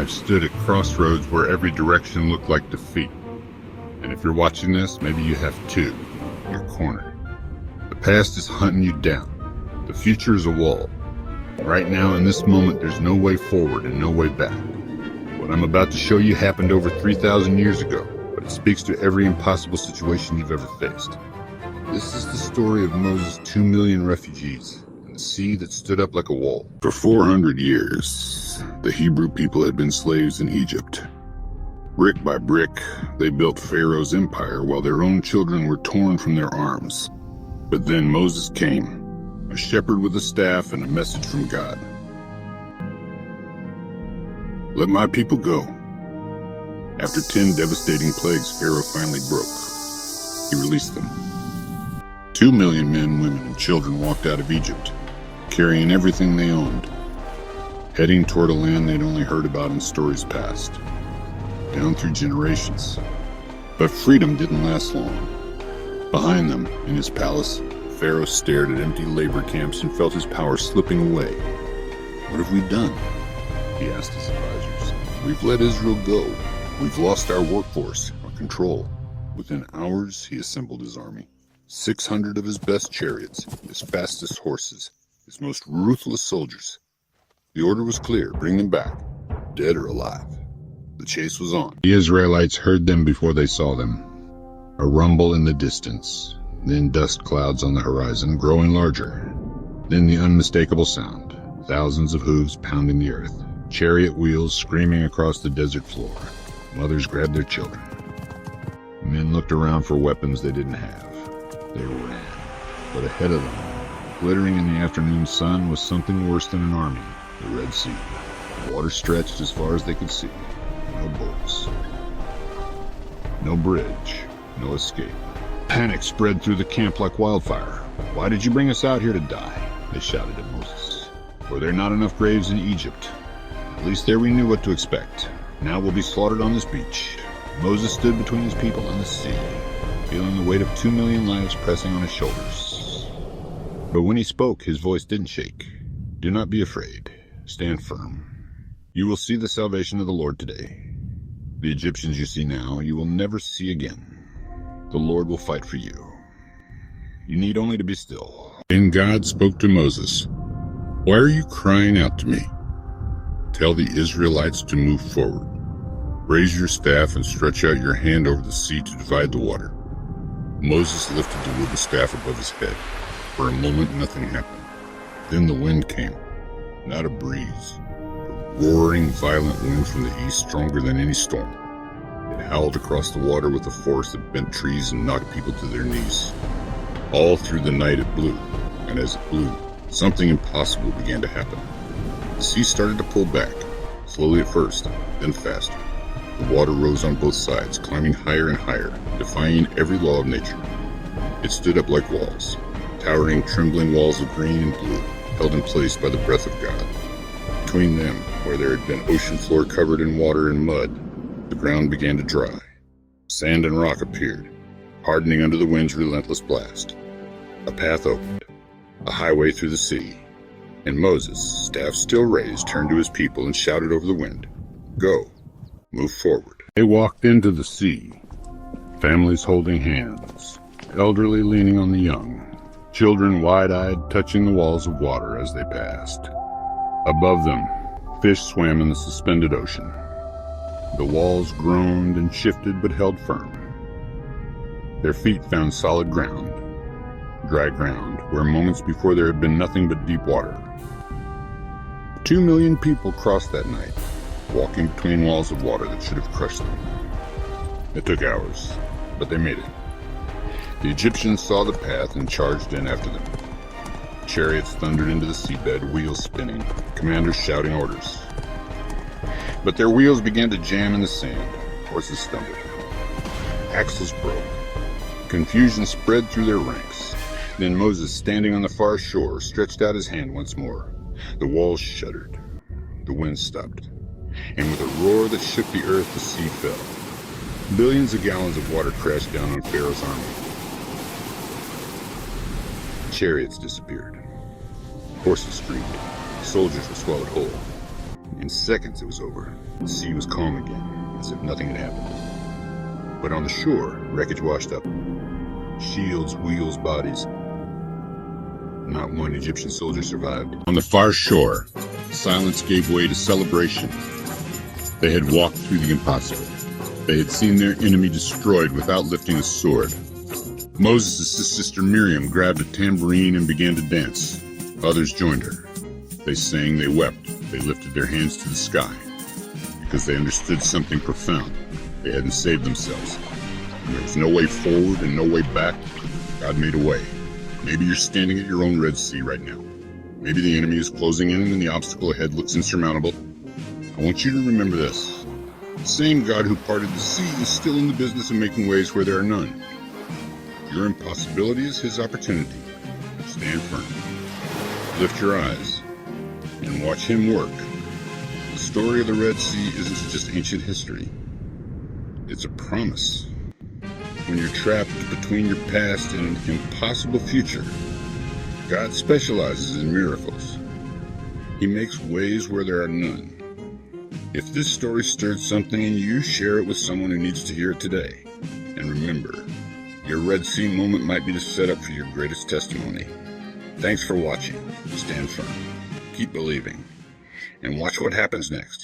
I've stood at crossroads where every direction looked like defeat. And if you're watching this, maybe you have too. You're cornered. The past is hunting you down. The future is a wall. Right now, in this moment, there's no way forward and no way back. What I'm about to show you happened over 3,000 years ago, but it speaks to every impossible situation you've ever faced. This is the story of Moses' 2 million refugees and the sea that stood up like a wall. For 400 years, the Hebrew people had been slaves in Egypt. Brick by brick, they built Pharaoh's empire while their own children were torn from their arms. But then Moses came, a shepherd with a staff and a message from God. Let my people go. After 10 devastating plagues, Pharaoh finally broke. He released them. 2 million men, women, and children walked out of Egypt, carrying everything they owned, heading toward a land they'd only heard about in stories past, down through generations. But freedom didn't last long. Behind them, in his palace, Pharaoh stared at empty labor camps and felt his power slipping away. What have we done? He asked his advisors. We've let Israel go. We've lost our workforce, our control. Within hours, he assembled his army. 600 of his best chariots, his fastest horses, his most ruthless soldiers. The order was clear, bring them back, dead or alive. The chase was on. The Israelites heard them before they saw them. A rumble in the distance, then dust clouds on the horizon, growing larger. Then the unmistakable sound, thousands of hooves pounding the earth, chariot wheels screaming across the desert floor. Mothers grabbed their children. Men looked around for weapons they didn't have. They ran, but ahead of them, glittering in the afternoon sun, was something worse than an army, the Red Sea. The water stretched as far as they could see. No boats. No bridge. No escape. Panic spread through the camp like wildfire. Why did you bring us out here to die? They shouted at Moses. Were there not enough graves in Egypt? At least there we knew what to expect. Now we'll be slaughtered on this beach. Moses stood between his people and the sea, feeling the weight of 2 million lives pressing on his shoulders. But when he spoke, his voice didn't shake. Do not be afraid. Stand firm. You will see the salvation of the Lord today. The Egyptians you see now, you will never see again. The Lord will fight for you. You need only to be still. And God spoke to Moses. Why are you crying out to me? Tell the Israelites to move forward. Raise your staff and stretch out your hand over the sea to divide the water. Moses lifted the wooden staff above his head. For a moment, nothing happened. Then the wind came. Not a breeze. A roaring, violent wind from the east, stronger than any storm. It howled across the water with a force that bent trees and knocked people to their knees. All through the night it blew, and as it blew, something impossible began to happen. The sea started to pull back, slowly at first, then faster. The water rose on both sides, climbing higher and higher, defying every law of nature. It stood up like walls, towering, trembling walls of green and blue, held in place by the breath of God. Between them, where there had been ocean floor covered in water and mud, the ground began to dry. Sand and rock appeared, hardening under the wind's relentless blast. A path opened, a highway through the sea, and Moses, staff still raised, turned to his people and shouted over the wind, Go, move forward. They walked into the sea, families holding hands, elderly leaning on the young, children wide-eyed touching the walls of water as they passed. Above them, fish swam in the suspended ocean. The walls groaned and shifted but held firm. Their feet found solid ground, dry ground, where moments before there had been nothing but deep water. 2 million people crossed that night, walking between walls of water that should have crushed them. It took hours, but they made it. The Egyptians saw the path and charged in after them. Chariots thundered into the seabed, wheels spinning, commanders shouting orders. But their wheels began to jam in the sand. Horses stumbled. Axles broke. Confusion spread through their ranks. Then Moses, standing on the far shore, stretched out his hand once more. The walls shuddered. The wind stopped. And with a roar that shook the earth, the sea fell. Billions of gallons of water crashed down on Pharaoh's army. Chariots disappeared. Horses screamed. Soldiers were swallowed whole. In seconds it was over. The sea was calm again, as if nothing had happened. But on the shore, wreckage washed up. Shields, wheels, bodies. Not one Egyptian soldier survived. On the far shore, silence gave way to celebration. They had walked through the impossible. They had seen their enemy destroyed without lifting a sword. Moses' sister Miriam grabbed a tambourine and began to dance. Others joined her. They sang, they wept, they lifted their hands to the sky, because they understood something profound. They hadn't saved themselves. And there was no way forward and no way back. God made a way. Maybe you're standing at your own Red Sea right now. Maybe the enemy is closing in and the obstacle ahead looks insurmountable. I want you to remember this. The same God who parted the sea is still in the business of making ways where there are none. Your impossibility is his opportunity. Stand firm. Lift your eyes and watch him work. The story of the Red Sea isn't just ancient history. It's a promise. When you're trapped between your past and an impossible future, God specializes in miracles. He makes ways where there are none. If this story stirred something in you, share it with someone who needs to hear it today. And remember, your Red Sea moment might be the setup for your greatest testimony. Thanks for watching. Stand firm. Keep believing. And watch what happens next.